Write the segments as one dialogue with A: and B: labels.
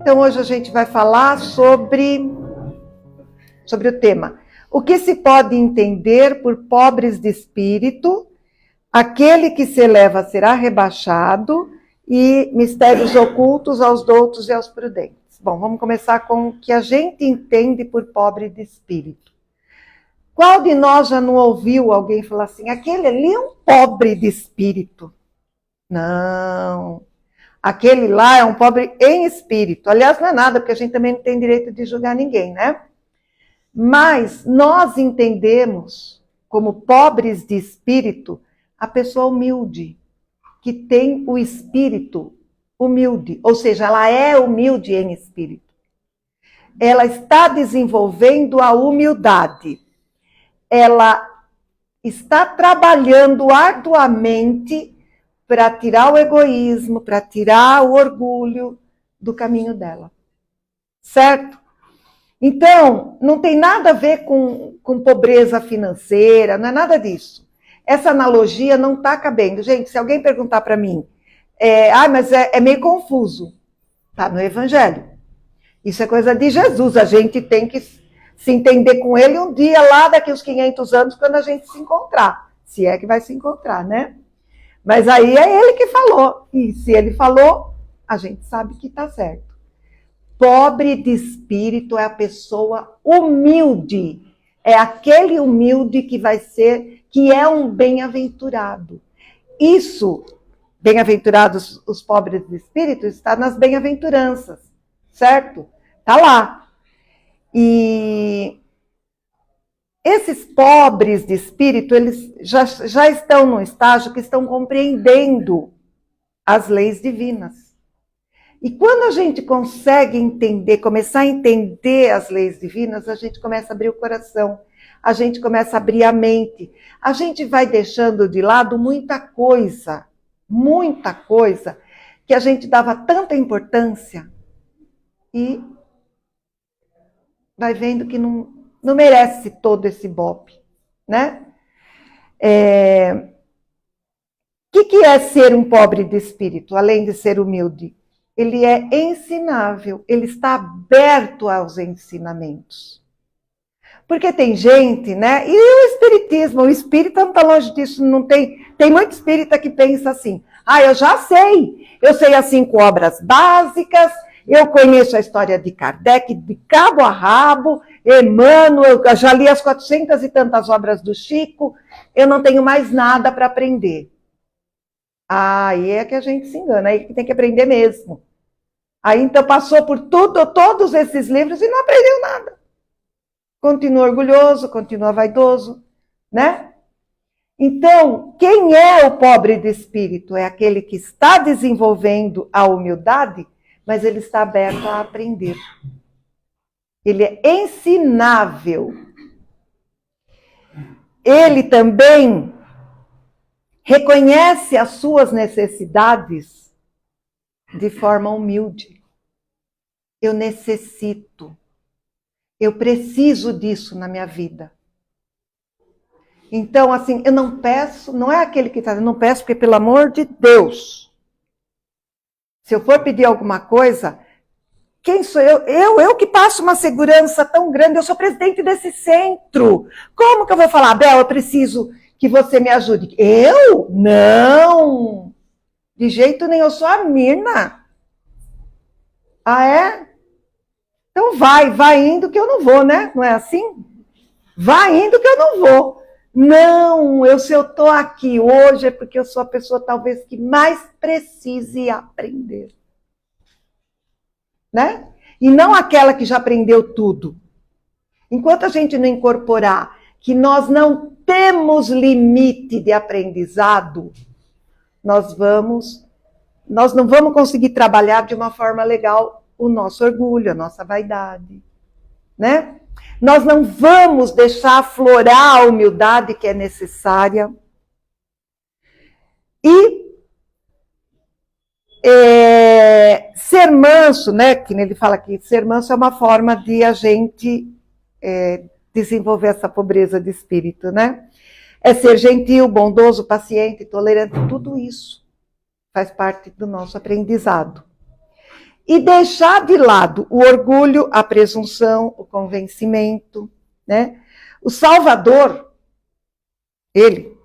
A: Então hoje a gente vai falar sobre o tema: o que se pode entender por pobres de espírito, aquele que se eleva será rebaixado, e mistérios ocultos aos doutos e aos prudentes. Bom, vamos começar com o que a gente entende por pobre de espírito. Qual de nós já não ouviu alguém falar assim, aquele ali é um pobre de espírito? Não, aquele lá é um pobre em espírito. Aliás, não é nada, porque a gente também não tem direito de julgar ninguém, né? Mas nós entendemos como pobres de espírito a pessoa humilde, que tem o espírito humilde, ou seja, ela é humilde em espírito. Ela está desenvolvendo a humildade. Ela está trabalhando arduamente para tirar o egoísmo, para tirar o orgulho do caminho dela. Certo? Então, não tem nada a ver com pobreza financeira, não é nada disso. Essa analogia não está cabendo. Gente, se alguém perguntar para mim, mas é meio confuso. Está no Evangelho. Isso é coisa de Jesus. A gente tem que se entender com ele um dia lá daqui uns 500 anos, quando a gente se encontrar. Se é que vai se encontrar, né? Mas aí é ele que falou. E se ele falou, a gente sabe que está certo. Pobre de espírito é a pessoa humilde. É aquele humilde que é um bem-aventurado. Isso, bem-aventurados os pobres de espírito, está nas bem-aventuranças, certo? Está lá. E esses pobres de espírito, eles já estão num estágio que estão compreendendo as leis divinas. E quando a gente consegue entender, começar a entender as leis divinas, a gente começa a abrir o coração, a gente começa a abrir a mente, a gente vai deixando de lado muita coisa que a gente dava tanta importância e vai vendo que não merece todo esse bope, né? O que é ser um pobre de espírito, além de ser humilde? Ele é ensinável, ele está aberto aos ensinamentos. Porque tem gente, né? E o espiritismo, o espírita não está longe disso, não tem. Tem muito espírita que pensa assim: eu já sei, eu sei as 5 obras básicas, eu conheço a história de Kardec de cabo a rabo, Emmanuel, eu já li as 400 e tantas obras do Chico, eu não tenho mais nada para aprender. Aí é que a gente se engana, aí que tem que aprender mesmo. Aí então passou por todos esses livros e não aprendeu nada. Continua orgulhoso, continua vaidoso, né? Então, quem é o pobre de espírito? É aquele que está desenvolvendo a humildade, mas ele está aberto a aprender. Ele é ensinável. Ele também reconhece as suas necessidades de forma humilde. Eu necessito. Eu preciso disso na minha vida. Então, assim, eu não peço, não é aquele que está dizendo, não peço porque, pelo amor de Deus, se eu for pedir alguma coisa, quem sou eu? Eu que passo uma segurança tão grande, eu sou presidente desse centro. Como que eu vou falar, Bel, eu preciso que você me ajude? Eu? Não! De jeito nenhum, eu sou a Mirna. Ah, é? Então vai indo que eu não vou, né? Não é assim? Vai indo que eu não vou. Não, se eu estou aqui hoje é porque eu sou a pessoa talvez que mais precise aprender. Né? E não aquela que já aprendeu tudo. Enquanto a gente não incorporar que nós não temos limite de aprendizado, nós não vamos conseguir trabalhar de uma forma legal o nosso orgulho, a nossa vaidade, né? Nós não vamos deixar aflorar a humildade que é necessária. E ser manso, né? Que ele fala que ser manso é uma forma de a gente desenvolver essa pobreza de espírito, né? É ser gentil, bondoso, paciente, tolerante, tudo isso faz parte do nosso aprendizado. e deixar de lado o orgulho, a presunção, o convencimento, né? O Salvador, ele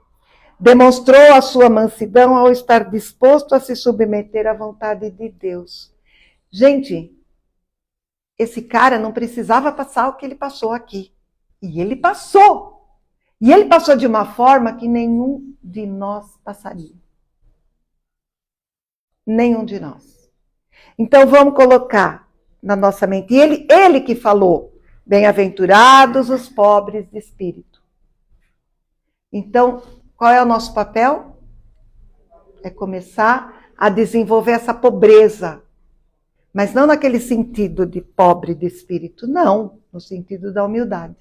A: demonstrou a sua mansidão ao estar disposto a se submeter à vontade de Deus. Gente, esse cara não precisava passar o que ele passou aqui. E ele passou. E ele passou de uma forma que nenhum de nós passaria. Nenhum de nós. Então vamos colocar na nossa mente. E ele que falou, bem-aventurados os pobres de espírito. Então, qual é o nosso papel? É começar a desenvolver essa pobreza. Mas não naquele sentido de pobre de espírito, não. No sentido da humildade.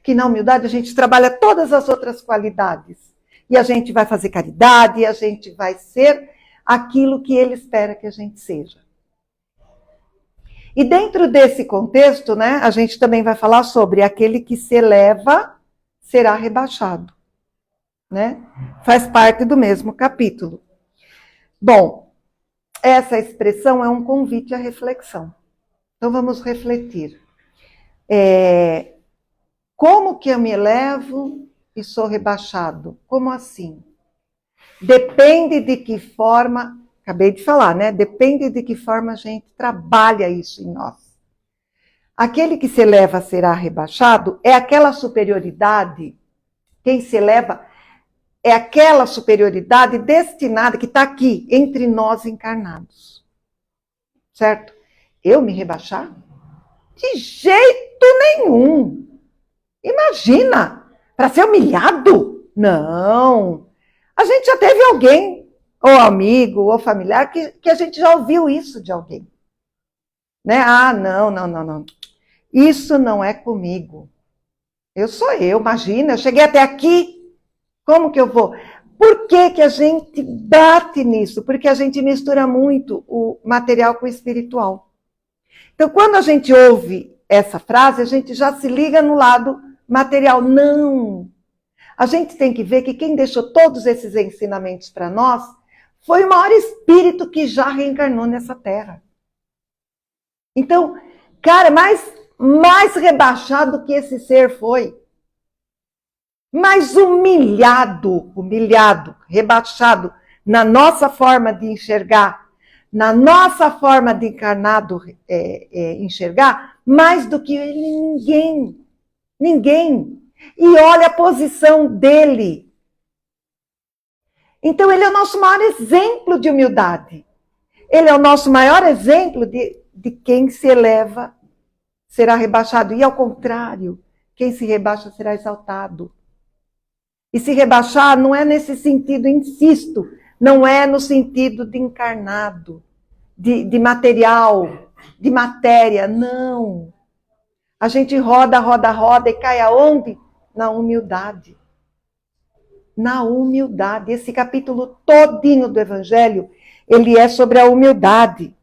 A: Que na humildade a gente trabalha todas as outras qualidades. E a gente vai fazer caridade, e a gente vai ser aquilo que ele espera que a gente seja. E dentro desse contexto, né, a gente também vai falar sobre aquele que se eleva será rebaixado. Né? Faz parte do mesmo capítulo. Bom, essa expressão é um convite à reflexão. Então vamos refletir. Como que eu me elevo e sou rebaixado? Como assim? Depende de que forma, acabei de falar, né? Depende de que forma a gente trabalha isso em nós. Aquele que se eleva será rebaixado é aquela superioridade, quem se eleva é aquela superioridade destinada, que está aqui, entre nós encarnados. Certo? Eu me rebaixar? De jeito nenhum. Imagina, para ser humilhado? Não. A gente já teve alguém, ou amigo, ou familiar, que a gente já ouviu isso de alguém. Né? Ah, não. Isso não é comigo. Eu sou eu, imagina, eu cheguei até aqui. Como que eu vou? Por que que a gente bate nisso? Porque a gente mistura muito o material com o espiritual. Então, quando a gente ouve essa frase, a gente já se liga no lado material. Não! A gente tem que ver que quem deixou todos esses ensinamentos para nós foi o maior espírito que já reencarnou nessa terra. Então, cara, mais rebaixado que esse ser foi. Mais humilhado, rebaixado na nossa forma de enxergar, na nossa forma de encarnado enxergar, mais do que ele, ninguém. E olha a posição dele. Então ele é o nosso maior exemplo de humildade. Ele é o nosso maior exemplo de quem se eleva será rebaixado. E ao contrário, quem se rebaixa será exaltado. E se rebaixar não é nesse sentido, insisto, não é no sentido de encarnado, de material, de matéria, não. A gente roda e cai aonde? Na humildade. Na humildade. Esse capítulo todinho do Evangelho, ele é sobre a humildade.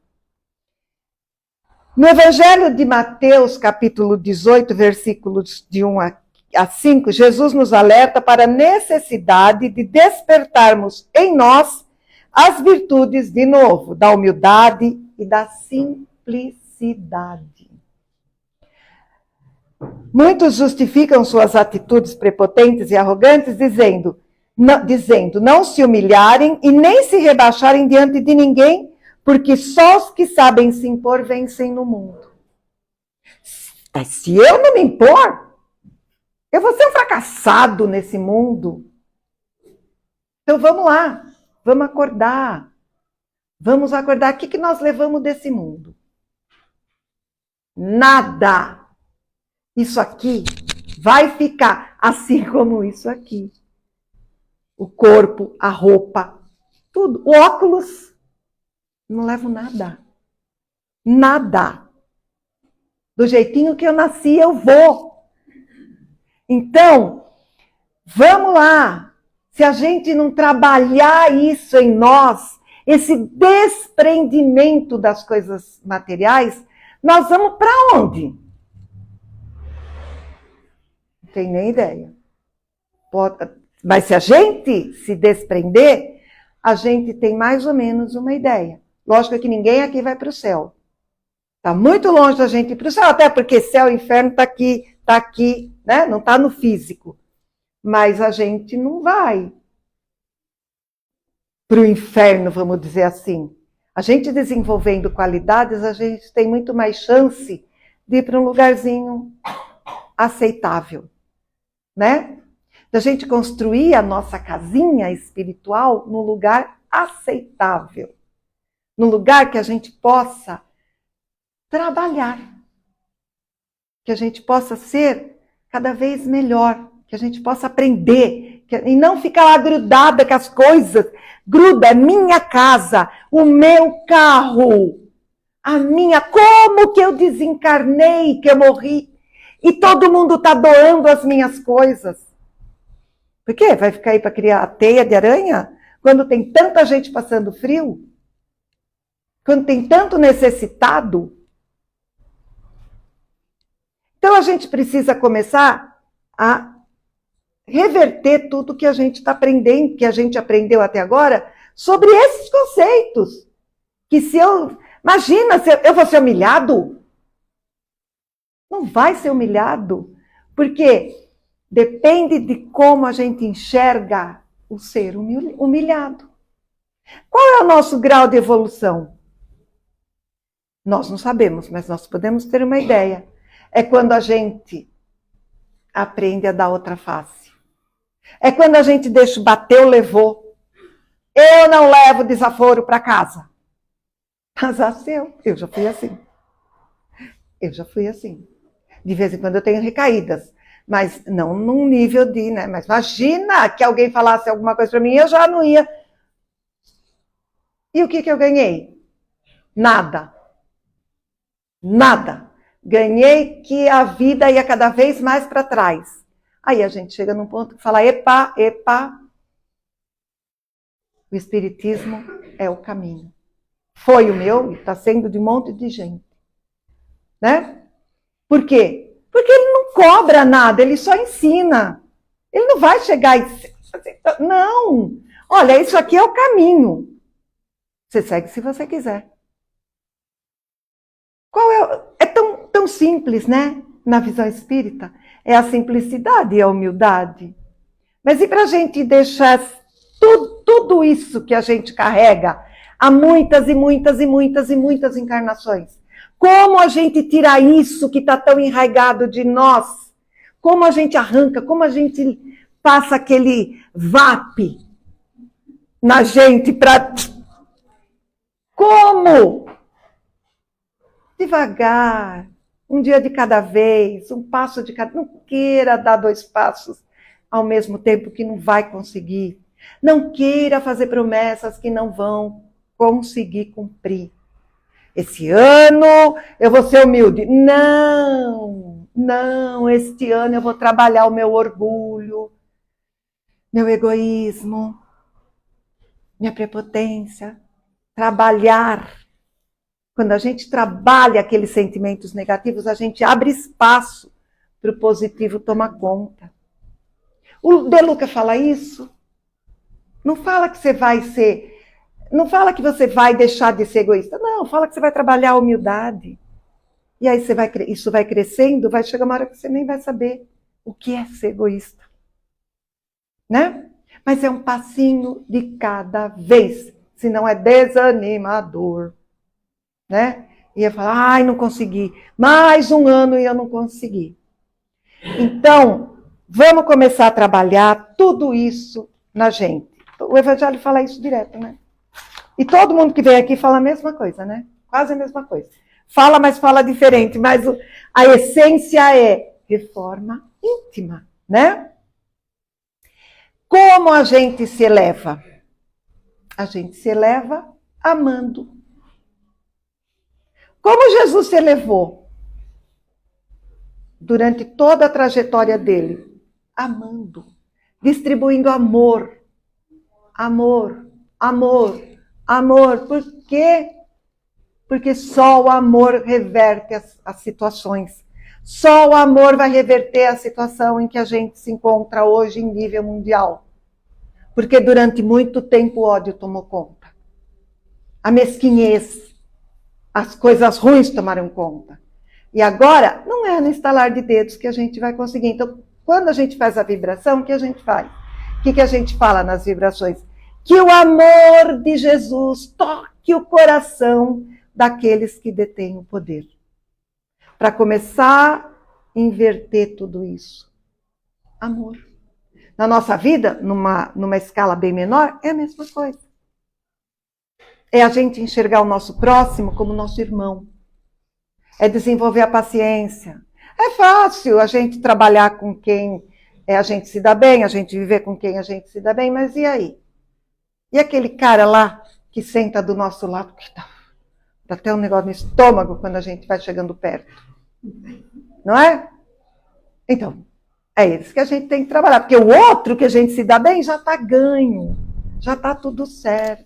A: No Evangelho de Mateus, capítulo 18, versículos de 1 a 5, Jesus nos alerta para a necessidade de despertarmos em nós as virtudes, de novo, da humildade e da simplicidade. Muitos justificam suas atitudes prepotentes e arrogantes dizendo não se humilharem e nem se rebaixarem diante de ninguém, porque só os que sabem se impor vencem no mundo. Mas se eu não me impor, eu vou ser um fracassado nesse mundo. Então vamos lá, vamos acordar. Vamos acordar. O que nós levamos desse mundo? Nada. Isso aqui vai ficar assim como isso aqui. O corpo, a roupa, tudo. O óculos, não levo nada. Nada. Do jeitinho que eu nasci, eu vou. Então, vamos lá. Se a gente não trabalhar isso em nós, esse desprendimento das coisas materiais, nós vamos para onde? Não tenho nem ideia. Mas se a gente se desprender, a gente tem mais ou menos uma ideia. Lógico que ninguém aqui vai para o céu. Está muito longe da gente ir para o céu, até porque céu e inferno está aqui, né? Não está no físico. Mas a gente não vai para o inferno, vamos dizer assim. A gente desenvolvendo qualidades, a gente tem muito mais chance de ir para um lugarzinho aceitável, né? Da gente construir a nossa casinha espiritual num lugar aceitável, num lugar que a gente possa trabalhar, que a gente possa ser cada vez melhor, que a gente possa aprender, e não ficar lá grudada com as coisas. Gruda, minha casa, o meu carro, a minha, como que eu desencarnei, que eu morri, e todo mundo está doando as minhas coisas. Por quê? Vai ficar aí para criar a teia de aranha? Quando tem tanta gente passando frio? Quando tem tanto necessitado? Então a gente precisa começar a reverter tudo que a gente está aprendendo, que a gente aprendeu até agora, sobre esses conceitos. Que se eu... Imagina, se eu vou ser humilhado? Não vai ser humilhado. Porque depende de como a gente enxerga o ser humilhado. Qual é o nosso grau de evolução? Nós não sabemos, mas nós podemos ter uma ideia. É quando a gente aprende a dar outra face. É quando a gente deixa bateu, levou. Eu não levo desaforo para casa. Azar seu. Eu já fui assim. Eu já fui assim. De vez em quando eu tenho recaídas. Mas não num nível de, né? Mas imagina que alguém falasse alguma coisa para mim, eu já não ia. E o que eu ganhei? Nada. Nada. Ganhei que a vida ia cada vez mais para trás. Aí a gente chega num ponto que fala, epa, o Espiritismo é o caminho. Foi o meu e está sendo de um monte de gente. Né? Por quê? Porque ele não cobra nada, ele só ensina. Ele não vai chegar e... Não! Olha, isso aqui é o caminho. Você segue se você quiser. Qual é tão simples, né? Na visão espírita. É a simplicidade e a humildade. Mas e para a gente deixar tudo isso que a gente carrega há muitas e muitas e muitas e muitas encarnações? Como a gente tira isso que está tão enraizado de nós? Como a gente arranca? Como a gente passa aquele VAP na gente para... Como? Devagar. Um dia de cada vez, um passo de cada... Não queira dar 2 passos ao mesmo tempo que não vai conseguir. Não queira fazer promessas que não vão conseguir cumprir. Esse ano eu vou ser humilde. Não, este ano eu vou trabalhar o meu orgulho, meu egoísmo, minha prepotência. Trabalhar. Quando a gente trabalha aqueles sentimentos negativos, a gente abre espaço para o positivo tomar conta. O De Luca fala isso. Não fala que você vai ser... Não fala que você vai deixar de ser egoísta. Não, fala que você vai trabalhar a humildade. E aí isso vai crescendo, vai chegar uma hora que você nem vai saber o que é ser egoísta. Né? Mas é um passinho de cada vez. Senão é desanimador. Né? Ia falar, ai, não consegui. Mais um ano e eu não consegui. Então, vamos começar a trabalhar tudo isso na gente. O Evangelho fala isso direto, né? E todo mundo que vem aqui fala a mesma coisa, né? Quase a mesma coisa. Fala, mas fala diferente. Mas a essência é reforma íntima, né? Como a gente se eleva? A gente se eleva amando. Como Jesus se elevou durante toda a trajetória dele? Amando, distribuindo amor. Amor, amor, amor. Por quê? Porque só o amor reverte as situações. Só o amor vai reverter a situação em que a gente se encontra hoje em nível mundial. Porque durante muito tempo o ódio tomou conta. A mesquinhez, as coisas ruins tomaram conta. E agora, não é no estalar de dedos que a gente vai conseguir. Então, quando a gente faz a vibração, o que a gente faz? O que a gente fala nas vibrações? Que o amor de Jesus toque o coração daqueles que detêm o poder. Para começar a inverter tudo isso. Amor. Na nossa vida, numa escala bem menor, é a mesma coisa. É a gente enxergar o nosso próximo como nosso irmão. É desenvolver a paciência. É fácil a gente trabalhar com quem a gente se dá bem, a gente viver com quem a gente se dá bem, mas e aí? E aquele cara lá que senta do nosso lado, que dá até um negócio no estômago quando a gente vai chegando perto. Não é? Então, é isso que a gente tem que trabalhar. Porque o outro que a gente se dá bem já está ganho. Já está tudo certo.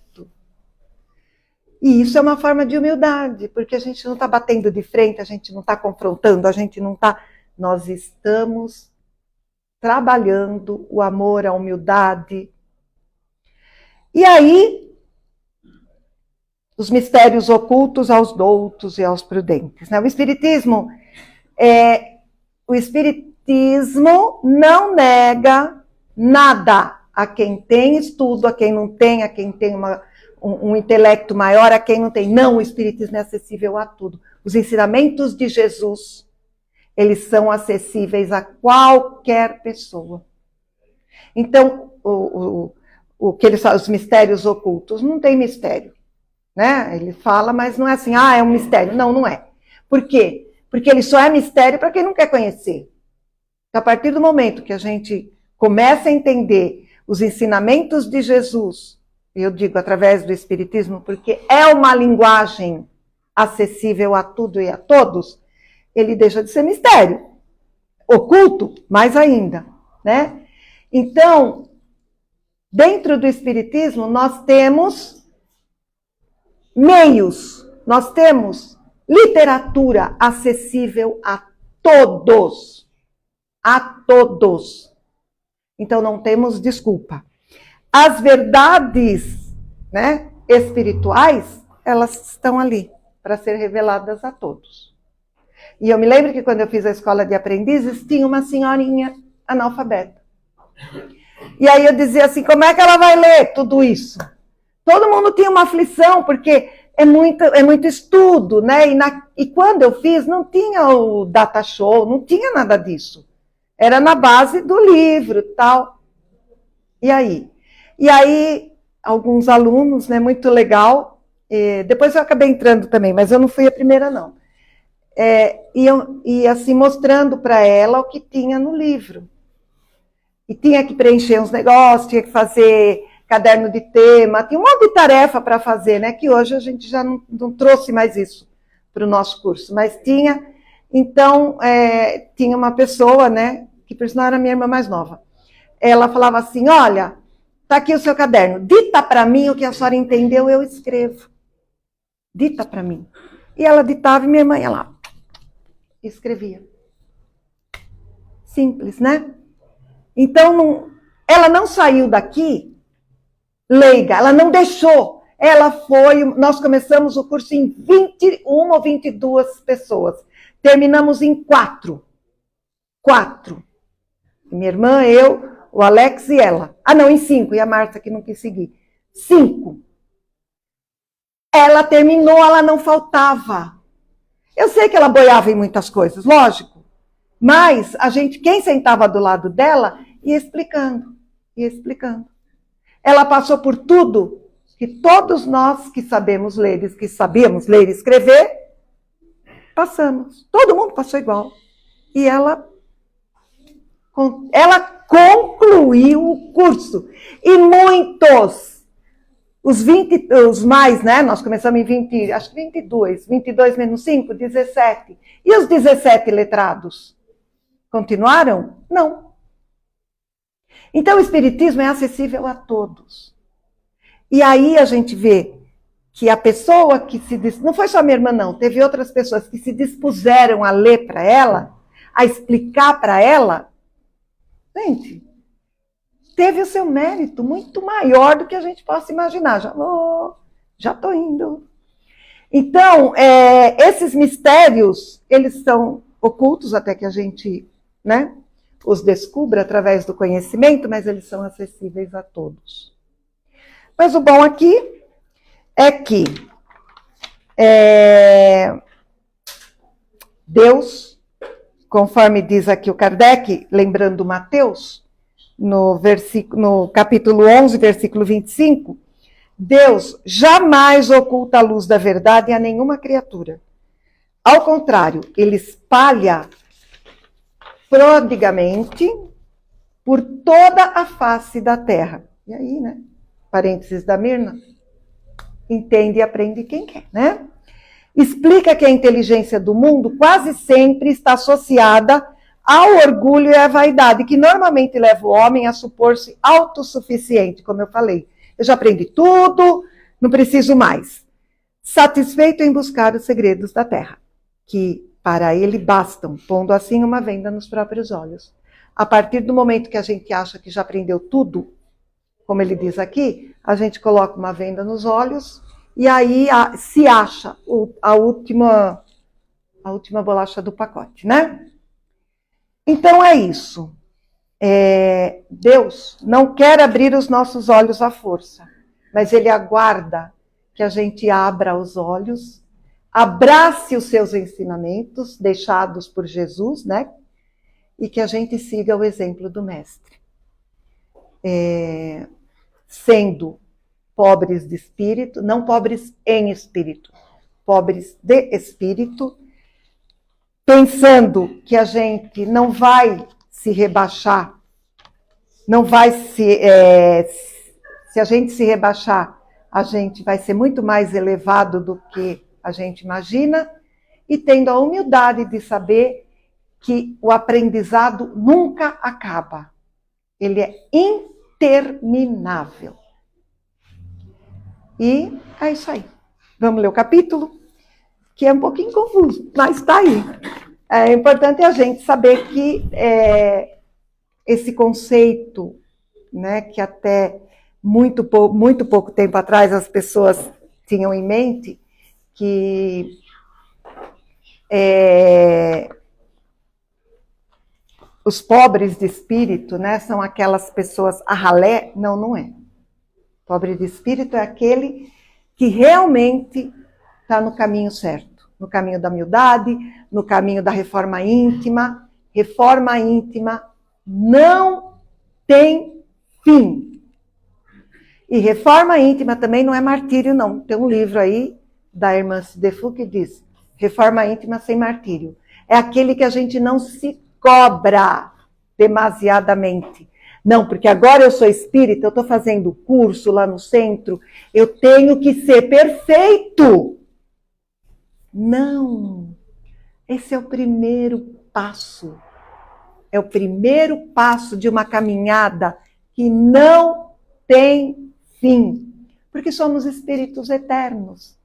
A: E isso é uma forma de humildade, porque a gente não está batendo de frente, a gente não está confrontando, a gente não está... Nós estamos trabalhando o amor, a humildade. E aí, os mistérios ocultos aos doutos e aos prudentes. Né? O Espiritismo não nega nada a quem tem estudo, a quem não tem, a quem tem um intelecto maior, a quem não tem. Não, o Espiritismo é acessível a tudo. Os ensinamentos de Jesus, eles são acessíveis a qualquer pessoa. Então, o que eles falam, os mistérios ocultos, não tem mistério. Né? Ele fala, mas não é assim, é um mistério. Não, não é. Por quê? Porque ele só é mistério para quem não quer conhecer. A partir do momento que a gente começa a entender os ensinamentos de Jesus, eu digo através do Espiritismo, porque é uma linguagem acessível a tudo e a todos, ele deixa de ser mistério. Oculto, mais ainda. Né? Então, dentro do Espiritismo, nós temos meios, nós temos literatura acessível a todos. A todos. Então não temos desculpa. As verdades, né, espirituais, elas estão ali para ser reveladas a todos. E eu me lembro que quando eu fiz a escola de aprendizes, tinha uma senhorinha analfabeta. E aí eu dizia assim, como é que ela vai ler tudo isso? Todo mundo tinha uma aflição, porque é muito estudo, né? E quando eu fiz, não tinha o data show, não tinha nada disso. Era na base do livro e tal. E aí, alguns alunos, né, muito legal, depois eu acabei entrando também, mas eu não fui a primeira, não. E assim, mostrando para ela o que tinha no livro. E tinha que preencher uns negócios, tinha que fazer caderno de tema, tinha um monte de tarefa para fazer, né? Que hoje a gente já não trouxe mais isso para o nosso curso, mas tinha. Então, tinha uma pessoa, né? Que por sinal era minha irmã mais nova. Ela falava assim, olha, tá aqui o seu caderno, dita para mim o que a senhora entendeu, eu escrevo. Dita para mim. E ela ditava e minha irmã ia lá, escrevia. Simples, né? Então, ela não saiu daqui leiga, ela não deixou. Ela foi, nós começamos o curso em 21 ou 22 pessoas. Terminamos em 4. 4. Minha irmã, eu, o Alex e ela. Não, em 5, e a Marta que não quis seguir. 5. Ela terminou, ela não faltava. Eu sei que ela boiava em muitas coisas, lógico. Mas quem sentava do lado dela, ia explicando, ia explicando. Ela passou por tudo que todos nós que sabemos ler, que sabíamos ler e escrever, passamos. Todo mundo passou igual. E ela concluiu o curso. E muitos, os mais, né? Nós começamos em 20, acho que 22. 22 menos 5, 17. E os 17 letrados? Continuaram? Não. Então, o Espiritismo é acessível a todos. E aí a gente vê que a pessoa que não foi só minha irmã, não, teve outras pessoas que se dispuseram a ler para ela, a explicar para ela. Gente, teve o seu mérito muito maior do que a gente possa imaginar. Já estou indo. Então, esses mistérios, eles são ocultos até que a gente, né, os descubra através do conhecimento, mas eles são acessíveis a todos. Mas o bom aqui é que Deus, conforme diz aqui o Kardec, lembrando Mateus, no capítulo 11, versículo 25, Deus jamais oculta a luz da verdade a nenhuma criatura. Ao contrário, ele espalha prodigamente por toda a face da terra. E aí, né? Parênteses da Mirna. Entende e aprende quem quer, né? Explica que a inteligência do mundo quase sempre está associada ao orgulho e à vaidade, que normalmente leva o homem a supor-se autossuficiente, como eu falei. Eu já aprendi tudo, não preciso mais. Satisfeito em buscar os segredos da terra, que para ele bastam, pondo assim uma venda nos próprios olhos. A partir do momento que a gente acha que já aprendeu tudo, como ele diz aqui, a gente coloca uma venda nos olhos e aí se acha a última bolacha do pacote, né? Então é isso. Deus não quer abrir os nossos olhos à força, mas ele aguarda que a gente abra os olhos, abrace os seus ensinamentos deixados por Jesus, né? E que a gente siga o exemplo do Mestre. Sendo pobres de espírito, não pobres em espírito, pobres de espírito, pensando que a gente não vai se rebaixar, não vai se a gente se rebaixar, a gente vai ser muito mais elevado do que a gente imagina, e tendo a humildade de saber que o aprendizado nunca acaba. Ele é interminável. E é isso aí. Vamos ler o capítulo, que é um pouquinho confuso, mas está aí. É importante a gente saber que esse conceito, né, que até muito pouco tempo atrás as pessoas tinham em mente, que os pobres de espírito, né, são aquelas pessoas a ralé. Não, não é. Pobre de espírito é aquele que realmente está no caminho certo, no caminho da humildade, no caminho da reforma íntima. Reforma íntima não tem fim. E reforma íntima também não é martírio, não. Tem um livro aí da irmã Sidefu que diz: reforma íntima sem martírio. É aquele que a gente não se cobra demasiadamente. Não, porque agora eu sou espírita, eu estou fazendo curso lá no centro, eu tenho que ser perfeito. Não. Esse é o primeiro passo. É o primeiro passo de uma caminhada que não tem fim. Porque somos espíritos eternos.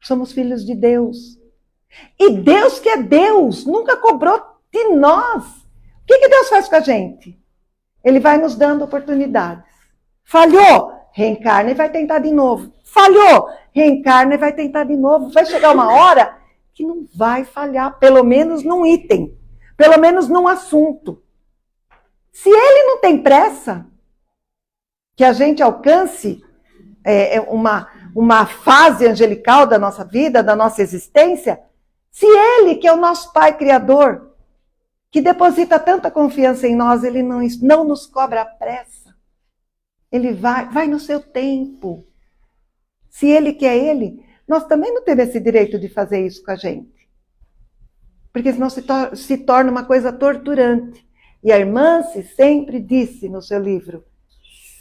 A: Somos filhos de Deus. E Deus, que é Deus, nunca cobrou de nós. O que Deus faz com a gente? Ele vai nos dando oportunidades. Falhou? Reencarna e vai tentar de novo. Falhou? Reencarna e vai tentar de novo. Vai chegar uma hora que não vai falhar, pelo menos num item, pelo menos num assunto. Se ele não tem pressa, que a gente alcance uma fase angelical da nossa vida, da nossa existência, se ele, que é o nosso Pai Criador, que deposita tanta confiança em nós, ele não nos cobra a pressa. Ele vai no seu tempo. Se ele quer ele, nós também não temos esse direito de fazer isso com a gente. Porque senão se torna uma coisa torturante. E a irmã sempre disse no seu livro,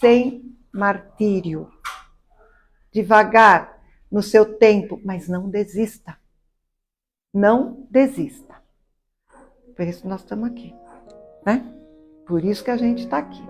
A: sem martírio. Devagar, no seu tempo, mas não desista. Não desista. Por isso nós estamos aqui, né? Por isso que a gente está aqui.